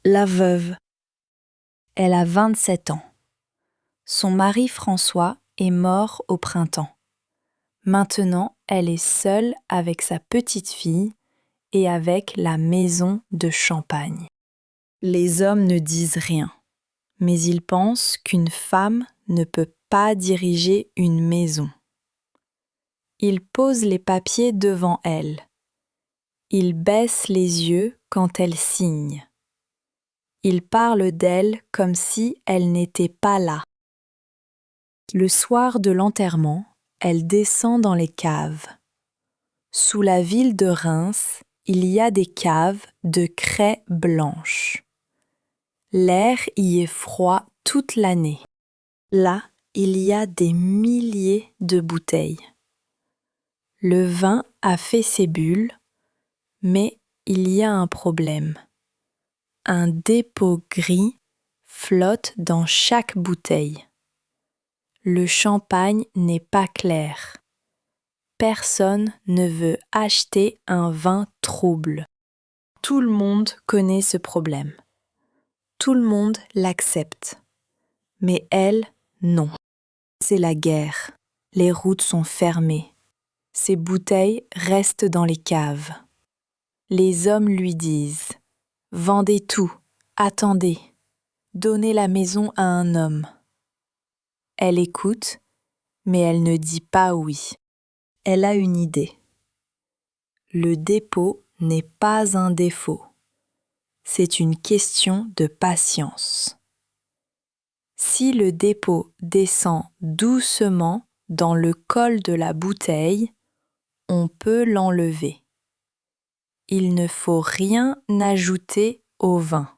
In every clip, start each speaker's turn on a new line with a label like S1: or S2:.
S1: La veuve. Elle a 27 ans. Son mari François est mort au printemps. Maintenant, elle est seule avec sa petite fille et avec la maison de champagne. Les hommes ne disent rien, mais ils pensent qu'une femme ne peut pas diriger une maison. Ils posent les papiers devant elle. Ils baissent les yeux quand elle signe. Ils parlent d'elle comme si elle n'était pas là. Le soir de l'enterrement, elle descend dans les caves. Sous la ville de Reims, il y a des caves de craie blanche. L'air y est froid toute l'année. Là, il y a des milliers de bouteilles. Le vin a fait ses bulles, mais il y a un problème. Un dépôt gris flotte dans chaque bouteille. Le champagne n'est pas clair. Personne ne veut acheter un vin trouble. Tout le monde connaît ce problème. Tout le monde l'accepte. Mais elle, non. C'est la guerre. Les routes sont fermées. Ces bouteilles restent dans les caves. Les hommes lui disent « Vendez tout, attendez, donnez la maison à un homme. » Elle écoute, mais elle ne dit pas oui. Elle a une idée. Le dépôt n'est pas un défaut. C'est une question de patience. Si le dépôt descend doucement dans le col de la bouteille, on peut l'enlever. Il ne faut rien ajouter au vin.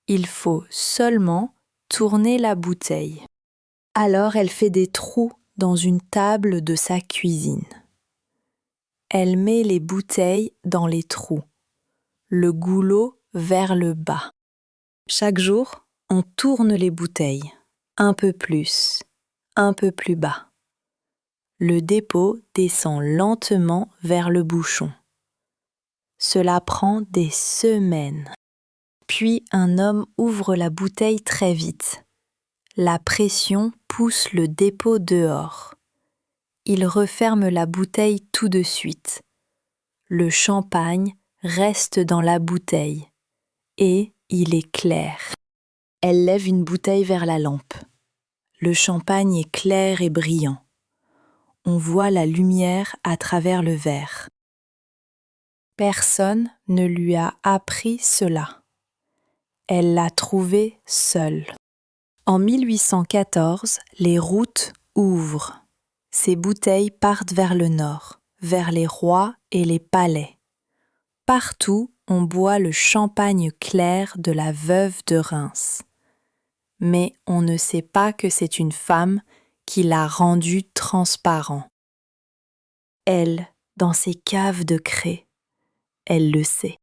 S1: Il faut seulement tourner la bouteille. Alors elle fait des trous dans une table de sa cuisine. Elle met les bouteilles dans les trous, le goulot vers le bas. Chaque jour, on tourne les bouteilles, un peu plus bas. Le dépôt descend lentement vers le bouchon. Cela prend des semaines. Puis un homme ouvre la bouteille très vite. La pression pousse le dépôt dehors. Il referme la bouteille tout de suite. Le champagne reste dans la bouteille et il est clair. Elle lève une bouteille vers la lampe. Le champagne est clair et brillant. On voit la lumière à travers le verre. Personne ne lui a appris cela. Elle l'a trouvé seule. En 1814, les routes ouvrent. Ces bouteilles partent vers le nord, vers les rois et les palais. Partout, on boit le champagne clair de la veuve de Reims. Mais on ne sait pas que c'est une femme qui l'a rendu transparent. Elle, dans ses caves de craie, elle le sait.